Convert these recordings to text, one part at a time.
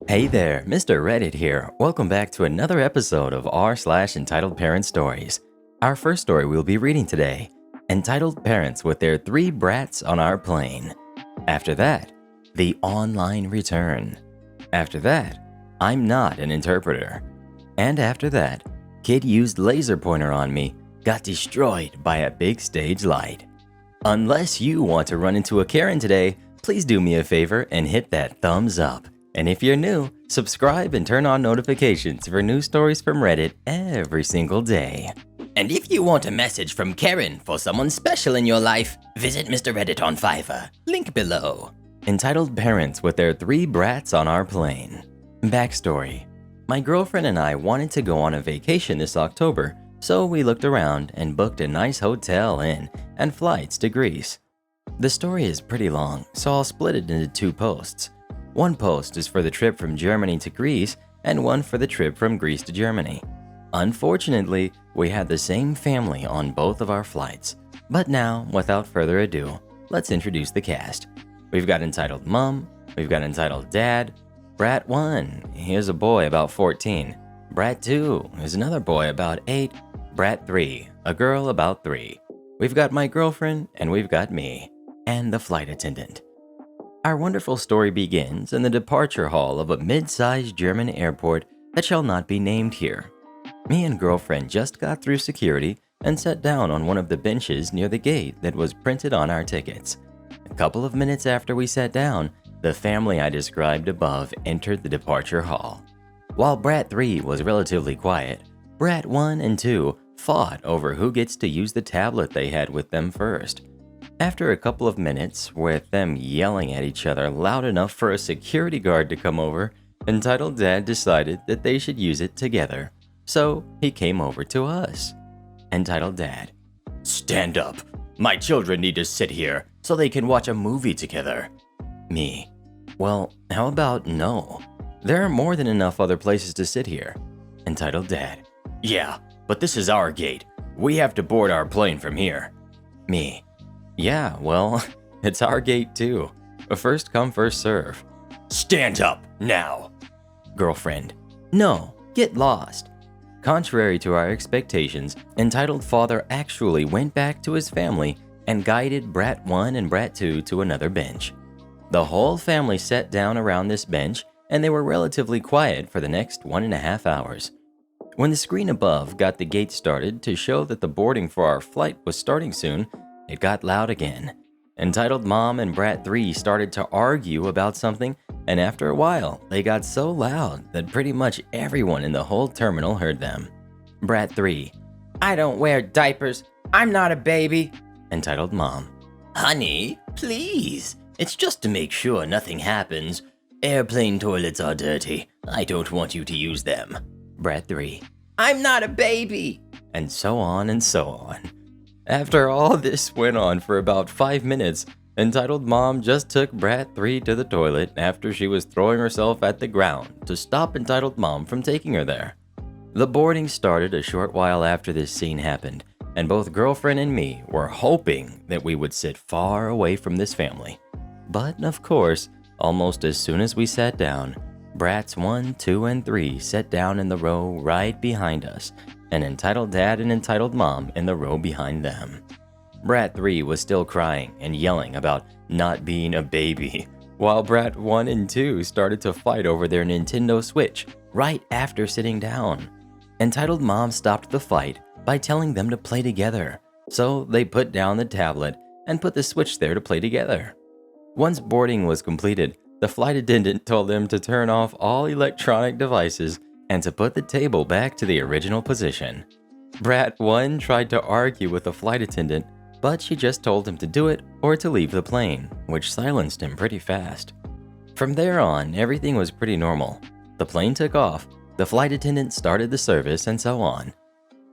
Hey there, Mr. Reddit here. Welcome back to another episode of r/Entitled Parents Stories. Our first story we'll be reading today, Entitled Parents with Their 3 Brats on Our Plane. After that, The Online Return. After that, I'm Not an Interpreter. And after that, Kid used laser pointer on me, got destroyed by a big stage light. Unless you want to run into a Karen today, please do me a favor and hit that thumbs up. And if you're new, subscribe and turn on notifications for new stories from Reddit every single day. And if you want a message from Karen for someone special in your life, visit Mr. Reddit on Fiverr, link below. Entitled Parents with Their 3 Brats on Our Plane. Backstory. My girlfriend and I wanted to go on a vacation this October, so we looked around and booked a nice hotel inn and flights to Greece. The story is pretty long, so I'll split it into 2 posts. One post is for the trip from Germany to Greece, and one for the trip from Greece to Germany. Unfortunately, we had the same family on both of our flights. But now, without further ado, let's introduce the cast. We've got Entitled Mom, we've got Entitled Dad, Brat 1, here's a boy about 14. Brat 2 is another boy about 8. Brat 3, a girl about 3. We've got my girlfriend, and we've got me, and the flight attendant. Our wonderful story begins in the departure hall of a mid-sized German airport that shall not be named here. Me and girlfriend just got through security and sat down on one of the benches near the gate that was printed on our tickets. A couple of minutes after we sat down, the family I described above entered the departure hall. While Brat 3 was relatively quiet, Brat 1 and 2 fought over who gets to use the tablet they had with them first. After a couple of minutes, with them yelling at each other loud enough for a security guard to come over, Entitled Dad decided that they should use it together. So he came over to us. Entitled Dad: "Stand up. My children need to sit here so they can watch a movie together." Me: "Well, how about no? There are more than enough other places to sit here." Entitled Dad: "Yeah, but this is our gate. We have to board our plane from here." Me: "Yeah, well, it's our gate too. First come, first serve." "Stand up, now." Girlfriend: "No, get lost." Contrary to our expectations, Entitled Father actually went back to his family and guided Brat 1 and Brat 2 to another bench. The whole family sat down around this bench, and they were relatively quiet for the next 1.5 hours. When the screen above got the gate started to show that the boarding for our flight was starting soon, it got loud again. Entitled Mom and Brat 3 started to argue about something, and after a while, they got so loud that pretty much everyone in the whole terminal heard them. Brat 3: "I don't wear diapers. I'm not a baby." Entitled Mom: "Honey, please. It's just to make sure nothing happens. Airplane toilets are dirty. I don't want you to use them." Brat 3: "I'm not a baby." And so on and so on. After all this went on for about 5 minutes, Entitled Mom just took Brat 3 to the toilet after she was throwing herself at the ground to stop Entitled Mom from taking her there. The boarding started a short while after this scene happened, and both girlfriend and me were hoping that we would sit far away from this family. But of course, almost as soon as we sat down, Brats 1, 2, and 3 sat down in the row right behind us, and Entitled Dad and Entitled Mom in the row behind them. Brat 3 was still crying and yelling about not being a baby, while Brat 1 and 2 started to fight over their Nintendo Switch right after sitting down. Entitled Mom stopped the fight by telling them to play together, so they put down the tablet and put the Switch there to play together. Once boarding was completed, the flight attendant told them to turn off all electronic devices and to put the table back to the original position. Brat 1 tried to argue with the flight attendant, but she just told him to do it or to leave the plane, which silenced him pretty fast. From there on, everything was pretty normal. The plane took off, the flight attendant started the service, and so on.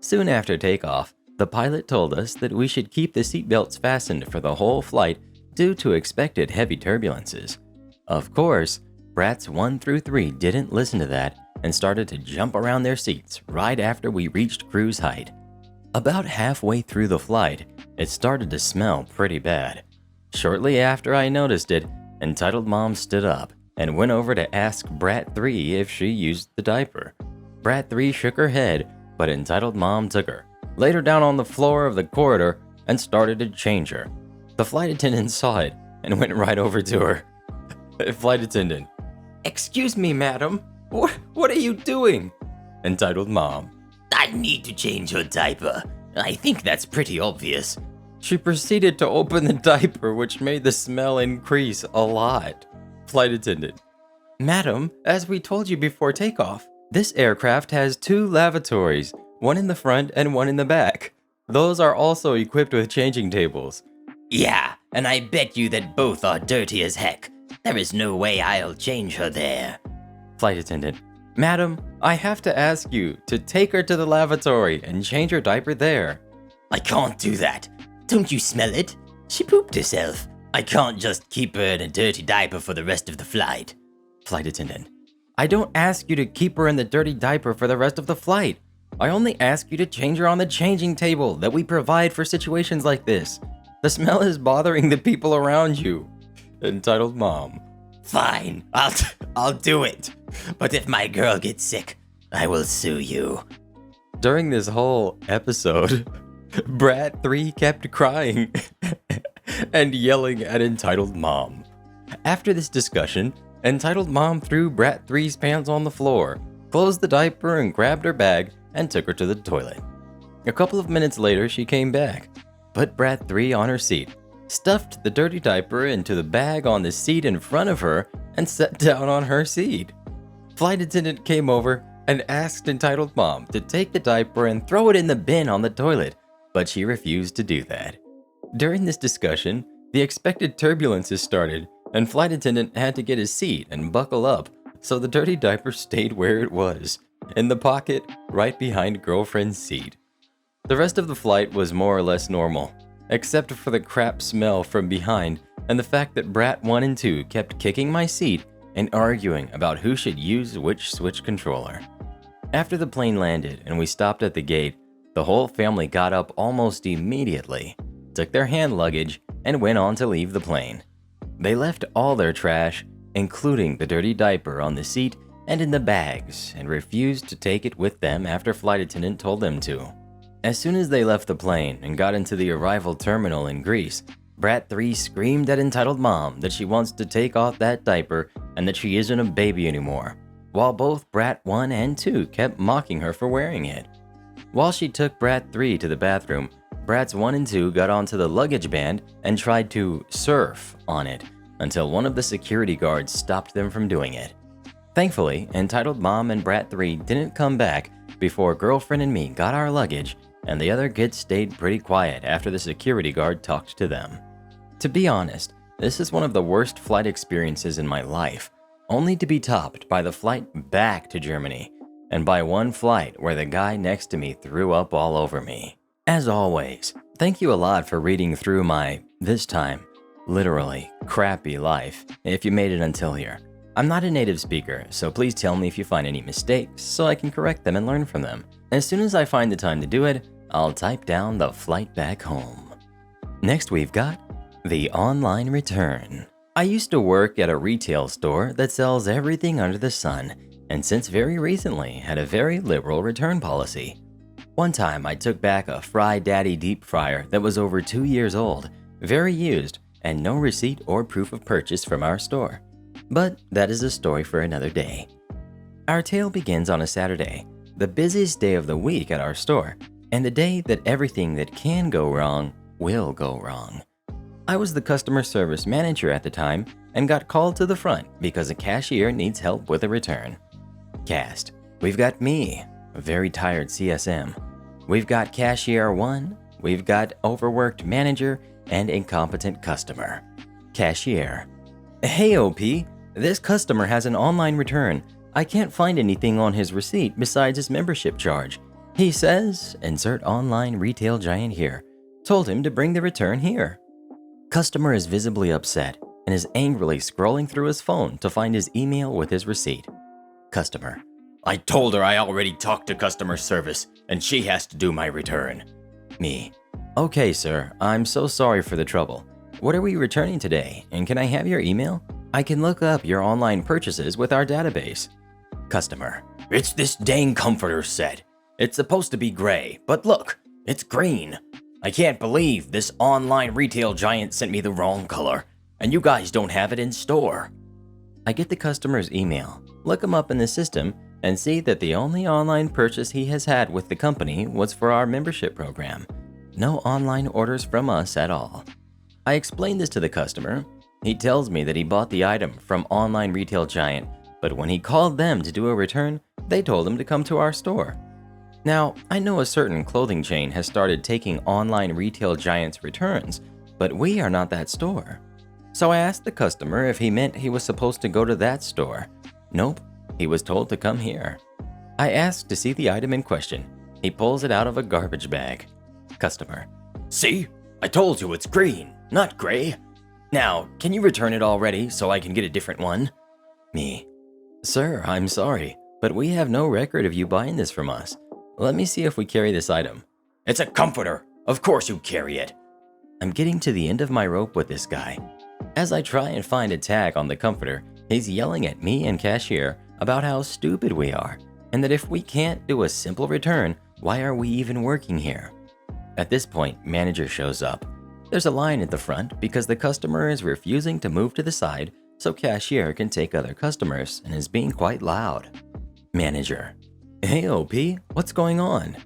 Soon after takeoff, the pilot told us that we should keep the seatbelts fastened for the whole flight due to expected heavy turbulences. Of course, Brats 1 through 3 didn't listen to that and started to jump around their seats right after we reached cruise height. About halfway through the flight, it started to smell pretty bad. Shortly after I noticed it, Entitled Mom stood up and went over to ask Brat 3 if she used the diaper. Brat 3 shook her head, but Entitled Mom took her, laid her down on the floor of the corridor, and started to change her. The flight attendant saw it and went right over to her. Flight attendant: "Excuse me, madam. What are you doing?" Entitled Mom: "I need to change her diaper. I think that's pretty obvious." She proceeded to open the diaper, which made the smell increase a lot. Flight attendant: "Madam, as we told you before takeoff, this aircraft has 2 lavatories, one in the front and one in the back. Those are also equipped with changing tables." "Yeah, and I bet you that both are dirty as heck. There is no way I'll change her there." Flight attendant: "Madam, I have to ask you to take her to the lavatory and change her diaper there." "I can't do that. Don't you smell it? She pooped herself. I can't just keep her in a dirty diaper for the rest of the flight." Flight attendant: "I don't ask you to keep her in the dirty diaper for the rest of the flight. I only ask you to change her on the changing table that we provide for situations like this. The smell is bothering the people around you." Entitled Mom: "Fine, I'll do it. But if my girl gets sick, I will sue you." During this whole episode, Brat 3 kept crying and yelling at Entitled Mom. After this discussion, Entitled Mom threw Brat 3's pants on the floor, closed the diaper and grabbed her bag and took her to the toilet. A couple of minutes later, she came back, put Brat 3 on her seat, stuffed the dirty diaper into the bag on the seat in front of her, and sat down on her seat. Flight attendant came over and asked Entitled Mom to take the diaper and throw it in the bin on the toilet, but she refused to do that. During this discussion, the expected turbulences started, and flight attendant had to get his seat and buckle up, so the dirty diaper stayed where it was, in the pocket right behind girlfriend's seat. The rest of the flight was more or less normal, except for the crap smell from behind and the fact that Brat 1 and 2 kept kicking my seat and arguing about who should use which switch controller. After the plane landed and we stopped at the gate, the whole family got up almost immediately, took their hand luggage, and went on to leave the plane. They left all their trash, including the dirty diaper, on the seat and in the bags, and refused to take it with them after flight attendant told them to. As soon as they left the plane and got into the arrival terminal in Greece, Brat 3 screamed at Entitled Mom that she wants to take off that diaper and that she isn't a baby anymore, while both Brat 1 and 2 kept mocking her for wearing it. While she took Brat 3 to the bathroom, Brats 1 and 2 got onto the luggage band and tried to surf on it until one of the security guards stopped them from doing it. Thankfully, Entitled Mom and Brat 3 didn't come back before girlfriend and me got our luggage, and the other kids stayed pretty quiet after the security guard talked to them. To be honest, this is one of the worst flight experiences in my life, only to be topped by the flight back to Germany, and by one flight where the guy next to me threw up all over me. As always, thank you a lot for reading through my, this time, literally crappy life if you made it until here. I'm not a native speaker, so please tell me if you find any mistakes so I can correct them and learn from them. As soon as I find the time to do it, I'll type down the flight back home. Next we've got the online return. I used to work at a retail store that sells everything under the sun, and since very recently had a very liberal return policy. One time I took back a Fry Daddy deep fryer that was over 2 years old, very used, and no receipt or proof of purchase from our store. But that is a story for another day. Our tale begins on a Saturday, the busiest day of the week at our store, and the day that everything that can go wrong will go wrong. I was the customer service manager at the time and got called to the front because a cashier needs help with a return. Cast: we've got me, a very tired CSM. We've got cashier 1, we've got overworked manager, and incompetent customer. Cashier: hey OP, this customer has an online return. I can't find anything on his receipt besides his membership charge. He says, insert online retail giant here, told him to bring the return here. Customer is visibly upset and is angrily scrolling through his phone to find his email with his receipt. Customer: I told her I already talked to customer service and she has to do my return. Me: okay sir, I'm so sorry for the trouble. What are we returning today and can I have your email? I can look up your online purchases with our database. Customer. It's this dang comforter set. It's supposed to be gray, but look, it's green. I can't believe this online retail giant sent me the wrong color, and you guys don't have it in store. I get the customer's email, look him up in the system, and see that the only online purchase he has had with the company was for our membership program. No online orders from us at all. I explain this to the customer. He tells me that he bought the item from online retail giant, but when he called them to do a return, they told him to come to our store. Now, I know a certain clothing chain has started taking online retail giants returns, but we are not that store. So I asked the customer if he meant he was supposed to go to that store. Nope, he was told to come here. I asked to see the item in question. He pulls it out of a garbage bag. Customer. See? I told you it's green, not gray. Now, can you return it already so I can get a different one? Me. Sir, I'm sorry, but we have no record of you buying this from us. Let me see if we carry this item. It's a comforter. Of course you carry it. I'm getting to the end of my rope with this guy. As I try and find a tag on the comforter, he's yelling at me and cashier about how stupid we are, and that if we can't do a simple return, why are we even working here? At this point, manager shows up. There's a line at the front because the customer is refusing to move to the side so cashier can take other customers and is being quite loud. Manager. Hey OP, what's going on?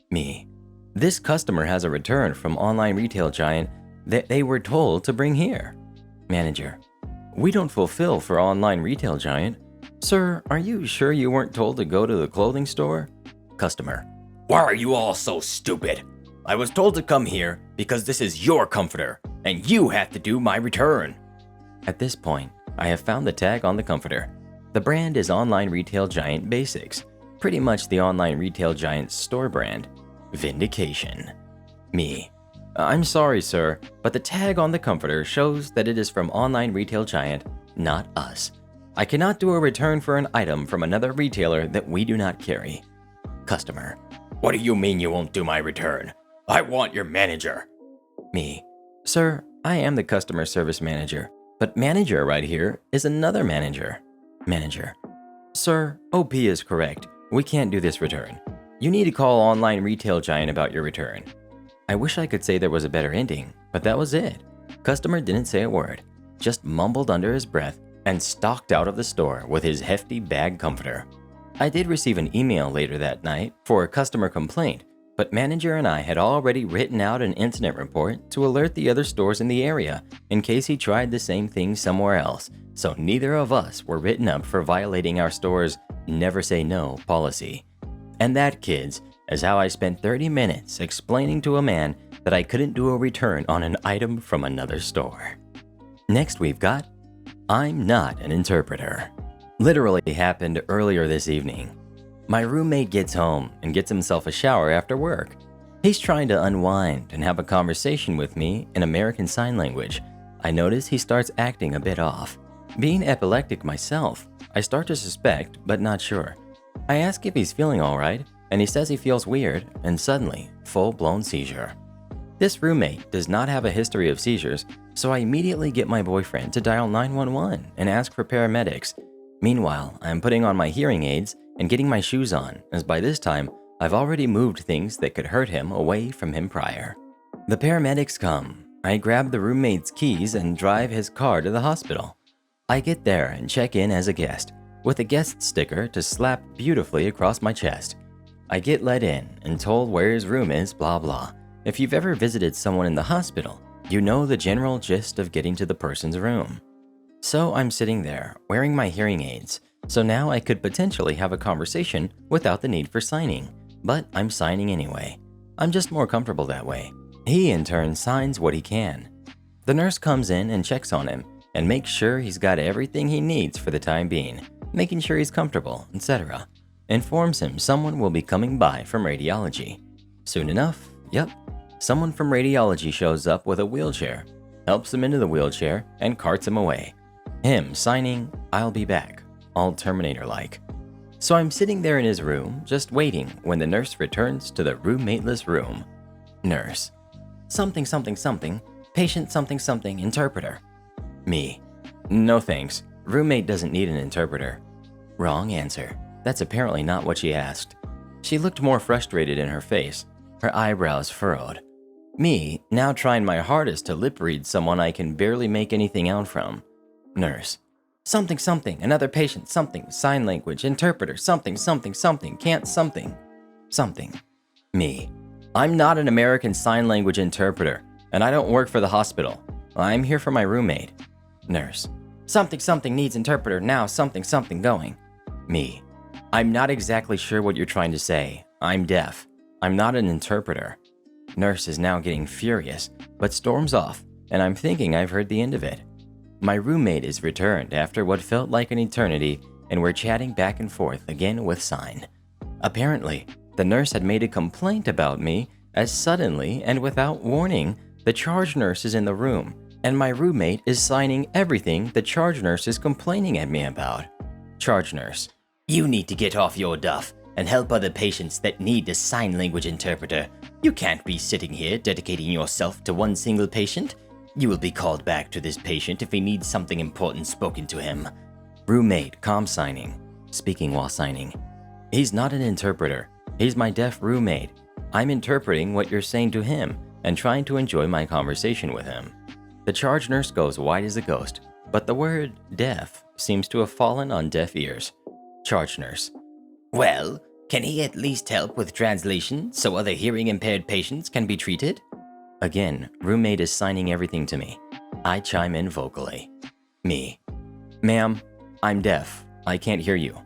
Me. This customer has a return from online retail giant that they were told to bring here. Manager. We don't fulfill for online retail giant. Sir, are you sure you weren't told to go to the clothing store? Customer. Why are you all so stupid? I was told to come here because this is your comforter, and you have to do my return. At this point, I have found the tag on the comforter. The brand is Online Retail Giant Basics, pretty much the Online Retail Giant's store brand. Vindication. Me. I'm sorry, sir, but the tag on the comforter shows that it is from Online Retail Giant, not us. I cannot do a return for an item from another retailer that we do not carry. Customer. What do you mean you won't do my return? I want your manager. Me. Sir, I am the customer service manager, but manager right here is another manager. Manager. Sir, OP is correct. We can't do this return. You need to call Online Retail Giant about your return. I wish I could say there was a better ending, but that was it. Customer didn't say a word, just mumbled under his breath and stalked out of the store with his hefty bag comforter. I did receive an email later that night for a customer complaint, but manager and I had already written out an incident report to alert the other stores in the area in case he tried the same thing somewhere else, so neither of us were written up for violating our store's never say no policy. And that, kids, is how I spent 30 minutes explaining to a man that I couldn't do a return on an item from another store. Next we've got I'm Not an Interpreter. Literally happened earlier this evening. My roommate gets home and gets himself a shower after work. He's trying to unwind and have a conversation with me in American Sign Language. I notice he starts acting a bit off. Being epileptic myself, I start to suspect, but not sure. I ask if he's feeling alright, and he says he feels weird, and suddenly, full-blown seizure. This roommate does not have a history of seizures, so I immediately get my boyfriend to dial 911 and ask for paramedics. Meanwhile, I'm putting on my hearing aids and getting my shoes on, as by this time, I've already moved things that could hurt him away from him prior. The paramedics come. I grab the roommate's keys and drive his car to the hospital. I get there and check in as a guest, with a guest sticker to slap beautifully across my chest. I get let in and told where his room is, blah blah. If you've ever visited someone in the hospital, you know the general gist of getting to the person's room. So I'm sitting there, wearing my hearing aids, so now I could potentially have a conversation without the need for signing, but I'm signing anyway. I'm just more comfortable that way. He in turn signs what he can. The nurse comes in and checks on him and makes sure he's got everything he needs for the time being, making sure he's comfortable, etc. Informs him someone will be coming by from radiology. Soon enough, yep, someone from radiology shows up with a wheelchair, helps him into the wheelchair, and carts him away. Him signing, "I'll be back," all Terminator-like. So I'm sitting there in his room, just waiting when the nurse returns to the roommateless room. Nurse. Something, something, something. Patient something, something, interpreter. Me. No thanks. Roommate doesn't need an interpreter. Wrong answer. That's apparently not what she asked. She looked more frustrated in her face, her eyebrows furrowed. Me, now trying my hardest to lip read someone I can barely make anything out from. Nurse. Something, something, another patient, something, sign language, interpreter, something, something, something, can't something. Something. Me. I'm not an American Sign Language interpreter, and I don't work for the hospital. I'm here for my roommate. Nurse. Something, something needs interpreter now, something, something going. Me. I'm not exactly sure what you're trying to say. I'm deaf. I'm not an interpreter. Nurse is now getting furious, but storms off, and I'm thinking I've heard the end of it. My roommate is returned after what felt like an eternity, and we're chatting back and forth again with sign. Apparently, the nurse had made a complaint about me as suddenly and without warning, the charge nurse is in the room, and my roommate is signing everything the charge nurse is complaining at me about. Charge nurse. You need to get off your duff and help other patients that need a sign language interpreter. You can't be sitting here dedicating yourself to one single patient. You will be called back to this patient if he needs something important spoken to him. Roommate, calm signing, speaking while signing. He's not an interpreter. He's my deaf roommate. I'm interpreting what you're saying to him and trying to enjoy my conversation with him. The charge nurse goes white as a ghost, but the word deaf seems to have fallen on deaf ears. Charge nurse. Well, can he at least help with translation so other hearing impaired patients can be treated? Again, roommate is signing everything to me. I chime in vocally. Me. Ma'am, I'm deaf. I can't hear you.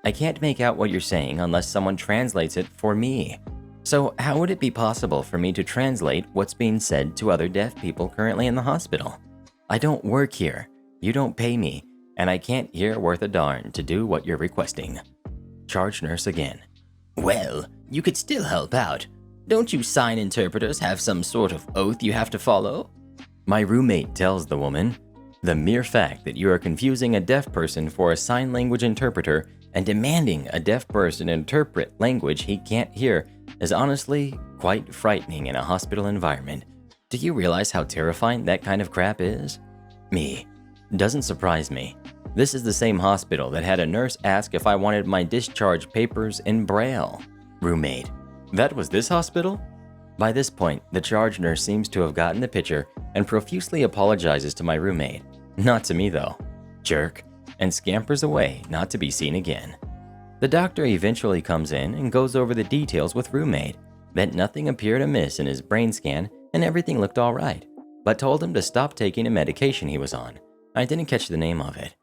I can't make out what you're saying unless someone translates it for me. So how would it be possible for me to translate what's being said to other deaf people currently in the hospital? I don't work here. You don't pay me, and I can't hear worth a darn to do what you're requesting. Charge nurse again. Well, you could still help out. Don't you sign interpreters have some sort of oath you have to follow? My roommate tells the woman, the mere fact that you are confusing a deaf person for a sign language interpreter and demanding a deaf person interpret language he can't hear is honestly quite frightening in a hospital environment. Do you realize how terrifying that kind of crap is? Me. Doesn't surprise me. This is the same hospital that had a nurse ask if I wanted my discharge papers in Braille. Roommate. That was this hospital? By this point, the charge nurse seems to have gotten the picture and profusely apologizes to my roommate. Not to me though. Jerk. And scampers away, not to be seen again. The doctor eventually comes in and goes over the details with roommate, that nothing appeared amiss in his brain scan and everything looked alright, but told him to stop taking a medication he was on. I didn't catch the name of it.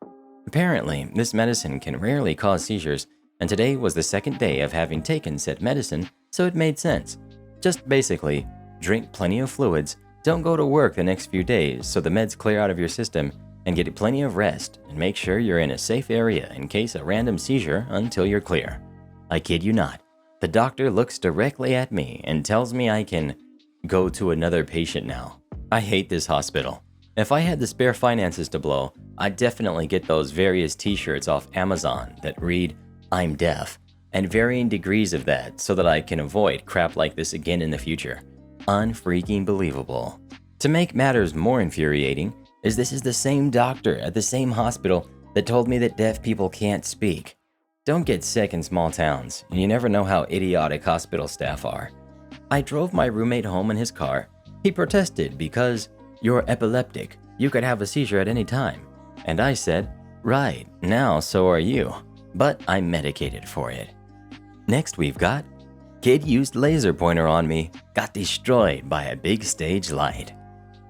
Apparently, this medicine can rarely cause seizures, and today was the second day of having taken said medicine, so it made sense. Just basically, drink plenty of fluids, don't go to work the next few days so the meds clear out of your system, and get plenty of rest, and make sure you're in a safe area in case a random seizure until you're clear. I kid you not. The doctor looks directly at me and tells me I can go to another patient now. I hate this hospital. If I had the spare finances to blow, I'd definitely get those various t-shirts off Amazon that read, I'm deaf, and varying degrees of that so that I can avoid crap like this again in the future. Unfreaking believable. To make matters more infuriating, is this is the same doctor at the same hospital that told me that deaf people can't speak. Don't get sick in small towns, and you never know how idiotic hospital staff are. I drove my roommate home in his car. He protested because, you're epileptic, you could have a seizure at any time. And I said, right, now so are you, but I'm medicated for it. Next we've got, kid used laser pointer on me, got destroyed by a big stage light.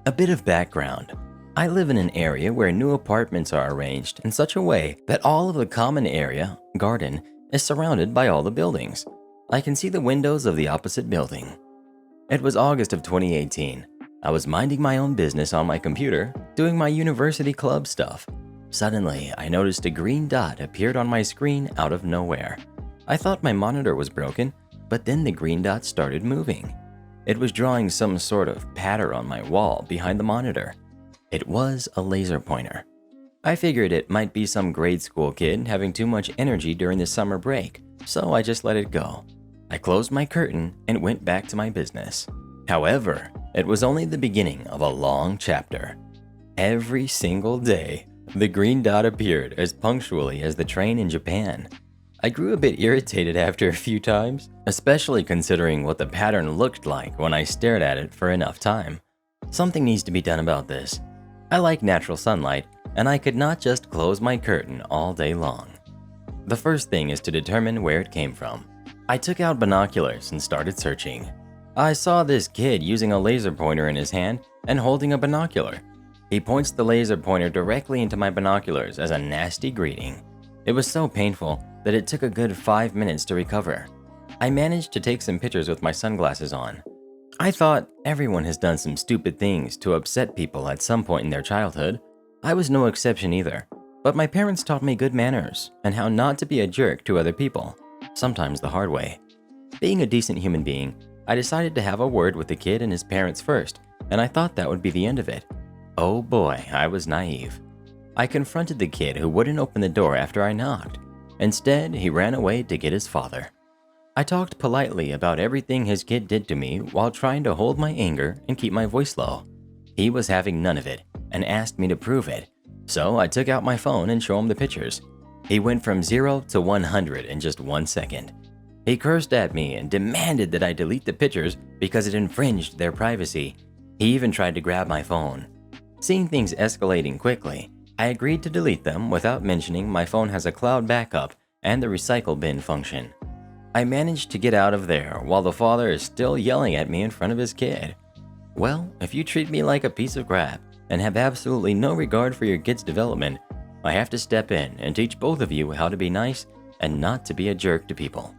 A bit of background. I live in an area where new apartments are arranged in such a way that all of the common area, garden, is surrounded by all the buildings. I can see the windows of the opposite building. It was August of 2018. I was minding my own business on my computer, doing my university club stuff. Suddenly, I noticed a green dot appeared on my screen out of nowhere. I thought my monitor was broken, but then the green dot started moving. It was drawing some sort of pattern on my wall behind the monitor. It was a laser pointer. I figured it might be some grade school kid having too much energy during the summer break, so I just let it go. I closed my curtain and went back to my business. However, it was only the beginning of a long chapter. Every single day, The green dot appeared as punctually as the train in Japan. I grew a bit irritated after a few times, especially considering what the pattern looked like when I stared at it for enough time. Something needs to be done about this. I like natural sunlight, and I could not just close my curtain all day long. The first thing is to determine where it came from. I took out binoculars and started searching. I saw this kid using a laser pointer in his hand and holding a binocular. He points the laser pointer directly into my binoculars as a nasty greeting. It was so painful that it took a good 5 minutes to recover. I managed to take some pictures with my sunglasses on. I thought everyone has done some stupid things to upset people at some point in their childhood. I was no exception either, but my parents taught me good manners and how not to be a jerk to other people, sometimes the hard way. Being a decent human being, I decided to have a word with the kid and his parents first, and I thought that would be the end of it. Oh boy, I was naive. I confronted the kid who wouldn't open the door after I knocked. Instead, he ran away to get his father. I talked politely about everything his kid did to me while trying to hold my anger and keep my voice low. He was having none of it and asked me to prove it, so I took out my phone and showed him the pictures. He went from 0 to 100 in just 1 second. He cursed at me and demanded that I delete the pictures because it infringed their privacy. He even tried to grab my phone. Seeing things escalating quickly, I agreed to delete them without mentioning my phone has a cloud backup and the recycle bin function. I managed to get out of there while the father is still yelling at me in front of his kid. Well, if you treat me like a piece of crap and have absolutely no regard for your kid's development, I have to step in and teach both of you how to be nice and not to be a jerk to people.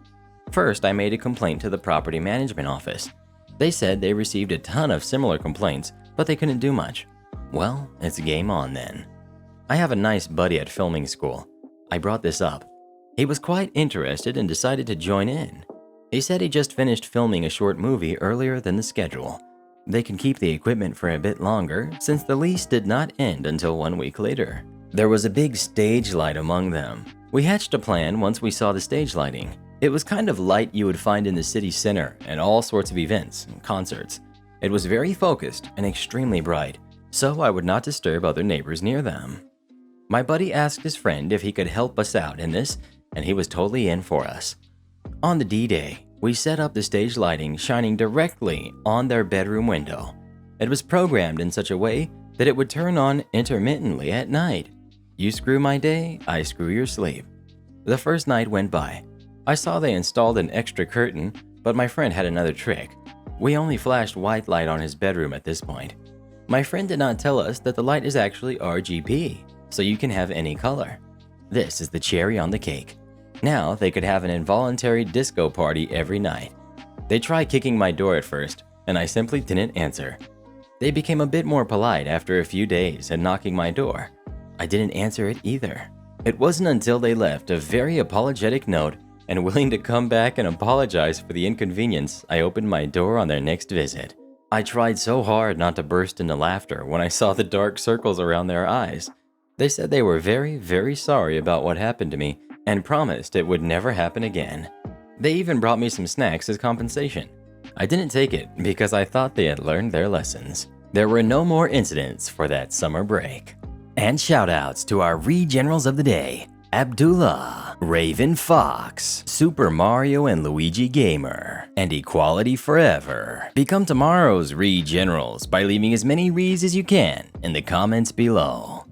First, I made a complaint to the property management office. They said they received a ton of similar complaints, but they couldn't do much. Well, it's game on then. I have a nice buddy at filming school. I brought this up. He was quite interested and decided to join in. He said he just finished filming a short movie earlier than the schedule. They can keep the equipment for a bit longer since the lease did not end until 1 week later. There was a big stage light among them. We hatched a plan once we saw the stage lighting. It was kind of light you would find in the city center and all sorts of events and concerts. It was very focused and extremely bright, so I would not disturb other neighbors near them. My buddy asked his friend if he could help us out in this, and he was totally in for us. On the D-Day, we set up the stage lighting shining directly on their bedroom window. It was programmed in such a way that it would turn on intermittently at night. You screw my day, I screw your sleep. The first night went by. I saw they installed an extra curtain, but my friend had another trick. We only flashed white light on his bedroom at this point. My friend did not tell us that the light is actually RGB, so you can have any color. This is the cherry on the cake. Now they could have an involuntary disco party every night. They tried kicking my door at first, and I simply didn't answer. They became a bit more polite after a few days and knocking my door. I didn't answer it either. It wasn't until they left a very apologetic note and willing to come back and apologize for the inconvenience I opened my door on their next visit. I tried so hard not to burst into laughter when I saw the dark circles around their eyes. They said they were very, very sorry about what happened to me and promised it would never happen again. They even brought me some snacks as compensation. I didn't take it because I thought they had learned their lessons. There were no more incidents for that summer break. And shoutouts to our Re-Generals of the day: Abdullah, Raven Fox, Super Mario and Luigi Gamer, and Equality Forever. Become tomorrow's Re-Generals by leaving as many Re's as you can in the comments below.